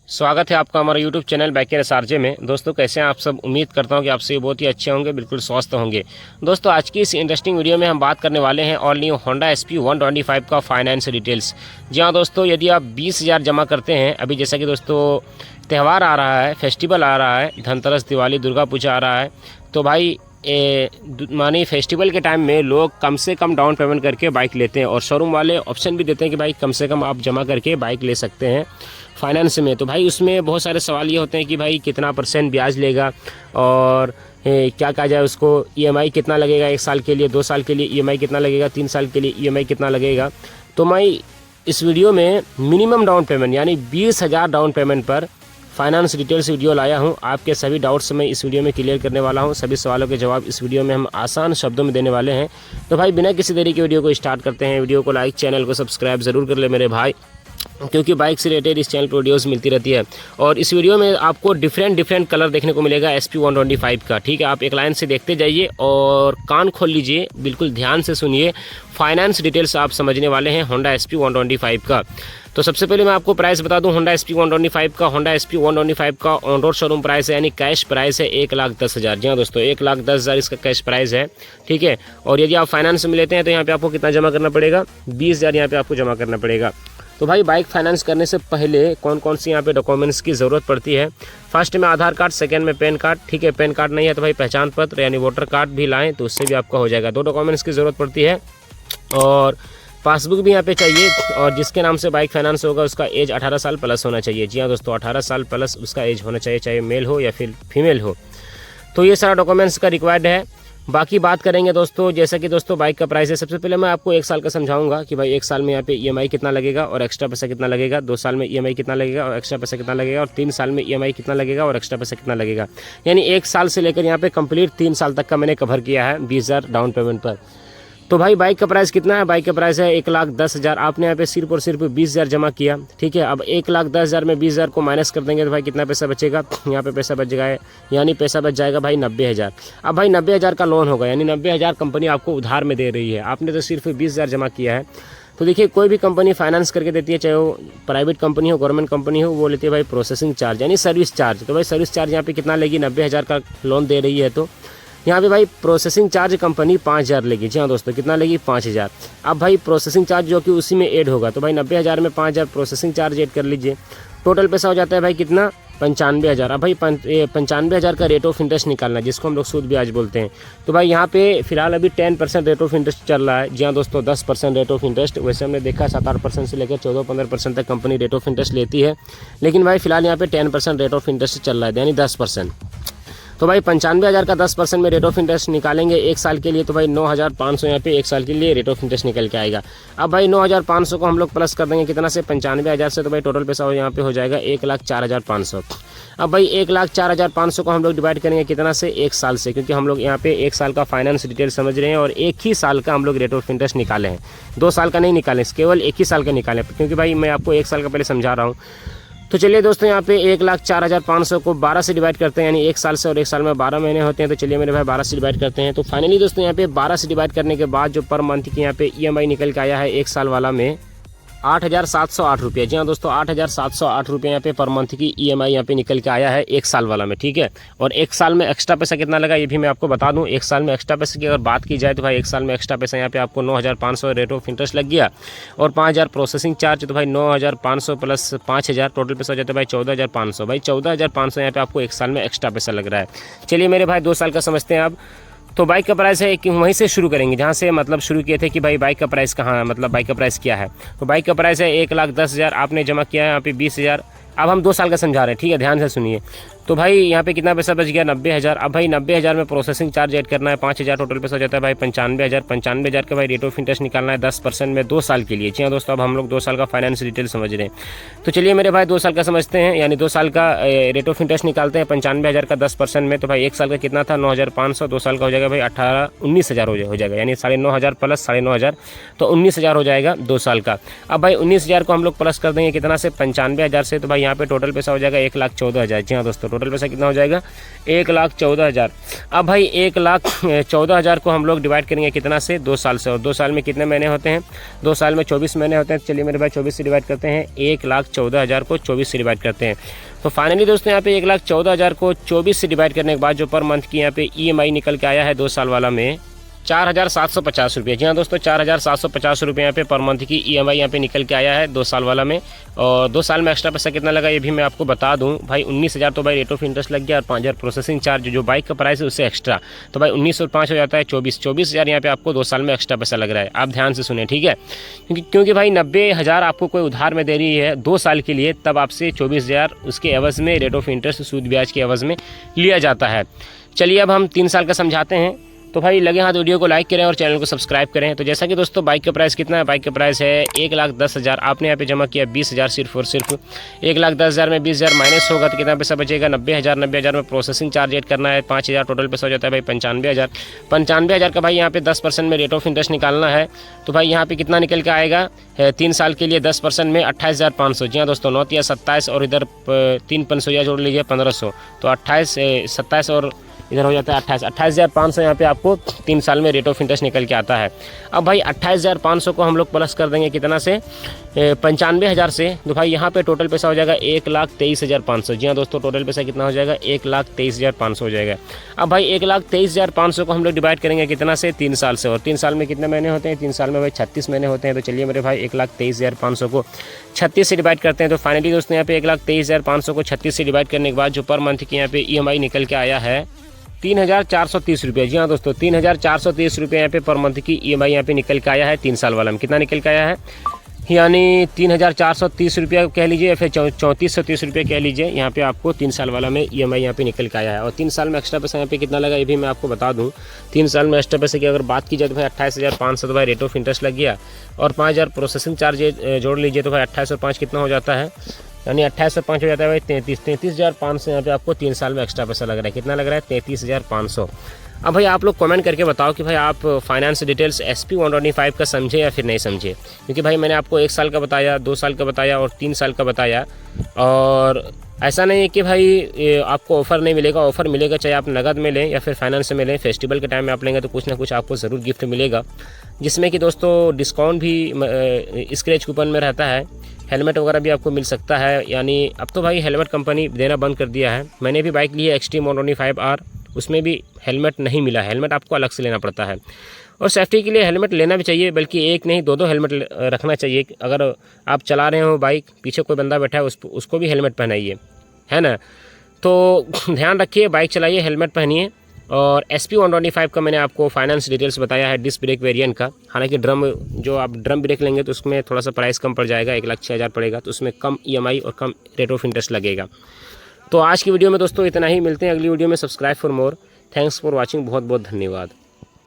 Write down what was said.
स्वागत है आपका हमारा YouTube चैनल बाइकर एसआरजे में। दोस्तों कैसे हैं आप सब। उम्मीद करता हूं कि आप सभी बहुत ही अच्छे होंगे, बिल्कुल स्वस्थ होंगे। दोस्तों आज की इस इंटरेस्टिंग वीडियो में हम बात करने वाले हैं ऑल न्यू होंडा SP 125 का फाइनेंस डिटेल्स। जी हाँ दोस्तों, यदि आप 20,000 जमा करते हैं, अभी जैसा कि दोस्तों त्यौहार आ रहा है, फेस्टिवल आ रहा है, धनतेरस, दिवाली, दुर्गा पूजा आ रहा है, तो भाई मानी फेस्टिवल के टाइम में लोग कम से कम डाउन पेमेंट करके बाइक लेते हैं और शोरूम वाले ऑप्शन भी देते हैं कि भाई कम से कम आप जमा करके बाइक ले सकते हैं फाइनेंस में। तो भाई उसमें बहुत सारे सवाल ये होते हैं कि भाई कितना % ब्याज लेगा और क्या कहा जाए उसको, EMI कितना लगेगा 1 साल के लिए, 2 साल के लिए EMI कितना लगेगा, 3 साल के लिए EMI कितना लगेगा। तो मैं इस वीडियो में मिनिमम डाउन पेमेंट यानी 20,000 डाउन पेमेंट पर फाइनेंस डिटेल्स वीडियो लाया हूं। आपके सभी डाउट्स मैं इस वीडियो में क्लियर करने वाला हूं। सभी सवालों के जवाब इस वीडियो में हम आसान शब्दों में देने वाले हैं। तो भाई बिना किसी देरी के वीडियो को स्टार्ट करते हैं। वीडियो को लाइक, चैनल को सब्सक्राइब ज़रूर कर ले मेरे भाई, क्योंकि बाइक से रिलेटेड इस चैनल पर वीडियोस मिलती रहती है। और इस वीडियो में आपको डिफरेंट कलर देखने को मिलेगा SP 125 का। ठीक है, आप एक लाइन से देखते जाइए और कान खोल लीजिए, बिल्कुल ध्यान से सुनिए। फाइनेंस डिटेल्स आप समझने वाले हैं होंडा SP 125 का। तो सबसे पहले मैं आपको प्राइस बता दूं होंडा SP 125 का। होंडा SP 125 का ऑन रोड शोरूम प्राइस है, यानी कैश प्राइस है 1,10,000। जी हाँ दोस्तों, 1,10,000 इसका कैश प्राइस है। ठीक है, और यदि आप फाइनेंस में लेते हैं तो यहाँ पे आपको कितना जमा करना पड़ेगा, 20,000 यहाँ पे आपको जमा करना पड़ेगा। तो भाई बाइक फाइनेंस करने से पहले कौन कौन सी यहाँ पे डॉक्यूमेंट्स की ज़रूरत पड़ती है। फर्स्ट में आधार कार्ड, सेकंड में पैन कार्ड। ठीक है, पैन कार्ड नहीं है तो भाई पहचान पत्र यानी वोटर कार्ड भी लाएं तो उससे भी आपका हो जाएगा। 2 डॉक्यूमेंट्स की ज़रूरत पड़ती है और पासबुक भी यहाँ पे चाहिए। और जिसके नाम से बाइक फाइनेंस होगा उसका एज 18 साल प्लस होना चाहिए। जी हाँ दोस्तों, 18 साल प्लस उसका एज होना चाहिए, चाहे मेल हो या फिर फीमेल हो। तो ये सारा डॉक्यूमेंट्स का रिक्वायर्ड है। बाकी बात करेंगे दोस्तों, जैसा कि दोस्तों बाइक का प्राइस है। सबसे पहले मैं आपको 1 साल का समझाऊंगा कि भाई 1 साल में यहाँ पे EMI कितना लगेगा और एक्स्ट्रा पैसा कितना लगेगा, 2 साल में EMI कितना लगेगा और एक्स्ट्रा पैसा कितना लगेगा, और 3 साल में EMI कितना लगेगा और एक्स्ट्रा पैसा कितना लगेगा। यानी 1 साल से लेकर यहाँ पे कंप्लीट 3 साल तक का मैंने कवर किया है 20,000 डाउन पेमेंट पर। तो भाई बाइक का प्राइस कितना है, बाइक का प्राइस है 1,10,000। आपने यहाँ पे सिर्फ और सिर्फ 20,000 जमा किया। ठीक है, अब 1,10,000 में 20,000 को माइनस कर देंगे तो भाई कितना पैसा बचेगा, यहाँ पे पैसा बच जाएगा, यानी पैसा बच जाएगा भाई 90,000। अब भाई 90,000 का लोन होगा, यानी 90,000 कंपनी आपको उधार में दे रही है। आपने तो सिर्फ 20,000 जमा किया है। तो देखिए, कोई भी कंपनी फाइनेंस करके देती है, चाहे वो प्राइवेट कंपनी हो, गवर्नमेंट कंपनी हो, वो लेती है भाई प्रोसेसिंग चार्ज यानी सर्विस चार्ज। तो भाई सर्विस चार्ज यहाँ पे कितना लेगी, 90,000 का लोन दे रही है तो यहाँ पे भाई प्रोसेसिंग चार्ज कंपनी 5,000 लेगी। जी हाँ दोस्तों, कितना लेगी, 5,000। अब भाई प्रोसेसिंग चार्ज जो कि उसी में ऐड होगा, तो भाई 90,000 में 5,000 प्रोसेसिंग चार्ज ऐड कर लीजिए। टोटल पैसा हो जाता है भाई कितना, 95,000। अब भाई 95,000 का रेट ऑफ इंटरेस्ट निकालना है, जिसको हम लोग सूद ब्याज बोलते हैं। तो भाई यहाँ पे फिलहाल अभी 10% रेट ऑफ इंटरेस्ट चल रहा है। जी हाँ दोस्तों, 10% रेट ऑफ इंटरेस्ट। वैसे हमने देखा 7-8% से लेकर 14-15% तक कंपनी रेट ऑफ इंटरेस्ट लेती है, लेकिन भाई फिलहाल यहाँ पे 10% रेट ऑफ इंटरेस्ट चल रहा है, यानी 10%। तो भाई 95,000 का 10% में रेट ऑफ इंटरेस्ट निकालेंगे 1 साल के लिए, तो भाई 9,500 यहाँ पे 1 साल के लिए रेट ऑफ इंटरेस्ट निकल के आएगा। अब भाई 9,500 को हम लोग प्लस कर देंगे कितना से, 95,000 से, तो भाई टोटल पैसा यहाँ पे हो जाएगा 1,04,500। अब भाई 1,04,500 को हम लोग डिवाइड करेंगे कितना से, 1 साल से, क्योंकि हम लोग यहाँ पे 1 साल का फाइनेंस डिटेल समझ रहे हैं और 1 ही साल का हम लोग रेट ऑफ इंटरेस्ट निकाले हैं। 2 साल का नहीं निकालें, केवल 1 ही साल का निकालें, क्योंकि भाई मैं आपको 1 साल का पहले समझा रहा हूँ। तो चलिए दोस्तों, यहाँ पे 1,04,500 को 12 से डिवाइड करते हैं, यानी 1 साल से, और 1 साल में 12 महीने होते हैं। तो चलिए मेरे भाई 12 से डिवाइड करते हैं। तो फाइनली दोस्तों यहाँ पे 12 से डिवाइड करने के बाद जो पर मंथ की यहाँ पे EMI निकल के आया है 1 साल वाला में 8,708 रुपये। जी हाँ दोस्तों, 8,708 रुपये यहाँ पे पर मंथ की EMI यहाँ पे निकल के आया है 1 साल वाला में। ठीक है, और 1 साल में एक्स्ट्रा पैसा कितना लगा ये भी मैं आपको बता दूं। 1 साल में एक्स्ट्रा पैसे की अगर बात की जाए तो भाई 1 साल में एक्स्ट्रा पैसा यहाँ पे आपको 9,500 रेट ऑफ इंटरेस्ट लग गया और 5,000 प्रोसेसिंग चार्ज। तो भाई 9,500 प्लस 5,000 टोटल पैसा हो जाता है भाई 14,500। भाई 14,500 यहाँ पे आपको 1 साल में एक्स्ट्रा पैसा लग रहा है। चलिए मेरे भाई 2 साल का समझते हैं अब। तो बाइक का प्राइस है कि वहीं से शुरू करेंगे जहाँ से मतलब शुरू किए थे कि भाई बाइक का प्राइस कहाँ है, मतलब बाइक का प्राइस क्या है। तो बाइक का प्राइस है 1,10,000। आपने जमा किया है यहाँ पे 20,000। अब हम 2 साल का समझा रहे हैं, ठीक है, ध्यान से सुनिए। तो भाई यहाँ पे कितना पैसा बच गया, 90,000। अब भाई 90,000 में प्रोसेसिंग चार्ज ऐड करना है 5,000, टोटल पैसा हो जाता है भाई 95,000। 95,000 का भाई रेट ऑफ इंटरेस्ट निकालना है 10% में 2 साल के लिए। जी हाँ दोस्तों, अब हम लोग 2 साल का फाइनेंस डिटेल समझ रहे हैं। तो चलिए मेरे भाई 2 साल का समझते हैं, यानी 2 साल का रेट ऑफ इंटरेस्ट निकालते हैं 95,000 का 10% में। तो भाई 1 साल का कितना था, 9,500। 2 साल का हो जाएगा भाई 19,000 हो जाएगा, यानी 9,500 प्लस 9,500 तो 19,000 हो जाएगा 2 साल का। अब भाई 19,000 को हम लोग प्लस कर देंगे कितना से, 95,000 से। तो भाई यहाँ पे टोटल पैसा हो जाएगा 1,14,000। जी हाँ दोस्तों, टोटल पैसा कितना हो जाएगा 1,14,000। अब भाई 1,14,000 को हम लोग डिवाइड करेंगे कितना से, 2 साल से। और 2 साल में कितने महीने होते हैं, 2 साल में 24 महीने होते हैं। चलिए मेरे भाई 24 से डिवाइड करते हैं, 1,14,000 को 24 से डिवाइड करते हैं। तो फाइनली दोस्तों यहाँ पे 1,14,000 को 24 से डिवाइड करने के बाद जो पर मंथ की यहाँ पे EMI निकल के आया है 2 साल वाला में 4,750 रुपये। जी हाँ दोस्तों, 4,750 रुपये यहाँ पे पर मंथ की EMI यहाँ पे निकल के आया है 2 साल वाला में। और 2 साल में एक्स्ट्रा पैसा कितना लगा ये भी मैं आपको बता दूं भाई। 19,000 तो भाई रेट ऑफ इंटरेस्ट लग गया और 5,000 प्रोसेसिंग चार्ज जो बाइक का प्राइस है उससे एक्स्ट्रा, तो भाई 19 और 5 हो जाता है 24,000 यहाँ पे आपको 2 साल में एक्स्ट्रा पैसा लग रहा है। आप ध्यान से सुने, ठीक है, क्योंकि भाई 90,000 आपको कोई उधार में दे रही है 2 साल के लिए, तब आपसे 24,000 उसके एवज़ में रेट ऑफ इंटरेस्ट सूद ब्याज के एवज़ में लिया जाता है। चलिए अब हम 3 साल का समझाते हैं। तो भाई लगे हाथ वीडियो को लाइक करें और चैनल को सब्सक्राइब करें। तो जैसा कि दोस्तों बाइक का प्राइस कितना है, बाइक का प्राइस है 1,10,000। आपने यहाँ पे जमा किया 20,000 सिर्फ और सिर्फ। 1,10,000 में 20,000 माइनस होगा तो कितना पैसा बचेगा 90,000। 90,000 में प्रोसेसिंग चार्ज ऐड करना है 5,000, टोटल पैसा हो जाता है भाई 95,000। 95,000 का भाई यहाँ पे 10% में रेट ऑफ इंटरेस्ट निकालना है। तो भाई यहाँ पे कितना निकल के आएगा 3 साल के लिए 10% में 28,500। जी हाँ दोस्तों, 9 या 27 और इधर 3 500 जोड़ लीजिए 1,500, तो 28 27 और इधर हो जाता है 28,500 यहाँ पे आपको 3 साल में रेट ऑफ इंटरेस्ट निकल के आता है। अब भाई 28,500 को हम लोग प्लस कर देंगे कितना से 95,000 से, तो भाई यहाँ पे टोटल पैसा हो जाएगा 1,23,500। जी हाँ दोस्तों, टोटल पैसा कितना हो जाएगा 1,23,500 हो जाएगा। अब भाई 1,23,500 को हम लोग डिवाइड करेंगे कितना से 3 साल से। और 3 साल में कितने महीने होते हैं, 3 साल में भाई 36 महीने होते हैं। तो चलिए मेरे भाई 1,23,500 को 36 से डिवाइड करते हैं। तो फाइनली दोस्तों यहाँ पे 1,23,500 को 36 से डिवाइड करने के बाद जो पर मंथ की यहाँ पे EMI निकल के आया है 3,430 रुपये। जी हाँ दोस्तों, 3,430 रुपये यहाँ पे पर मंथ की EMI यहाँ पे निकल के आया है 3 साल वाला में। कितना निकल के आया है, यानी 3,430 रुपये कह लीजिए या फिर 3,430 रुपये कह लीजिए। यहाँ पे आपको 3 साल वाला में EMI यहाँ पे निकल के आया है। और 3 साल में एक्स्ट्रा पैसा यहाँ पे कितना लगा ये भी मैं आपको बता दूँ। 3 साल में एक्स्ट्रा पैसे की अगर बात की जाए तो भाई 28,500 तो भाई रेट ऑफ इंटरेस्ट लग गया और 5,000 प्रोसेसिंग चार्ज जोड़ लीजिए तो भाई 28 और 5 कितना हो जाता है, यानी 28 और 5 हो जाता है भाई 33,500 यहाँ पे आपको 3 साल में एक्स्ट्रा पैसा लग रहा है। कितना लग रहा है 33,500। अब भाई आप लोग कमेंट करके बताओ कि भाई आप फाइनेंस डिटेल्स SP 125 का समझे या फिर नहीं समझे, क्योंकि भाई मैंने आपको 1 साल का बताया, 2 साल का बताया और 3 साल का बताया। और ऐसा नहीं है कि भाई आपको ऑफ़र नहीं मिलेगा, ऑफ़र मिलेगा चाहे आप नगद में लें या फिर फाइनेंस में लें। फेस्टिवल के टाइम में आप लेंगे तो कुछ ना कुछ आपको ज़रूर गिफ्ट मिलेगा, जिसमें कि दोस्तों डिस्काउंट भी स्क्रैच कूपन में रहता है। हेलमेट वगैरह भी आपको मिल सकता है, यानी अब तो भाई हेलमेट कंपनी देना बंद कर दिया है। मैंने भी बाइक ली है Xtreme 125R, उसमें भी हेलमेट नहीं मिला। हेलमेट आपको अलग से लेना पड़ता है और सेफ्टी के लिए हेलमेट लेना भी चाहिए, बल्कि एक नहीं 2-2 हेलमेट रखना चाहिए। अगर आप चला रहे हो बाइक, पीछे कोई बंदा बैठा है उसको भी हेलमेट पहनाइए, है ना। तो ध्यान रखिए, बाइक चलाइए, हेलमेट पहनिए। और SP 125 का मैंने आपको फाइनेंस डिटेल्स बताया है डिस्क ब्रेक वेरिएंट का। हालांकि जो आप ड्रम ब्रेक लेंगे तो उसमें थोड़ा सा प्राइस कम पड़ जाएगा, 1,06,000 पड़ेगा, तो उसमें कम EMI और कम रेट ऑफ इंटरेस्ट लगेगा। तो आज की वीडियो में दोस्तों इतना ही, मिलते हैं अगली वीडियो में। Subscribe for more. Thanks for watching, बहुत बहुत धन्यवाद।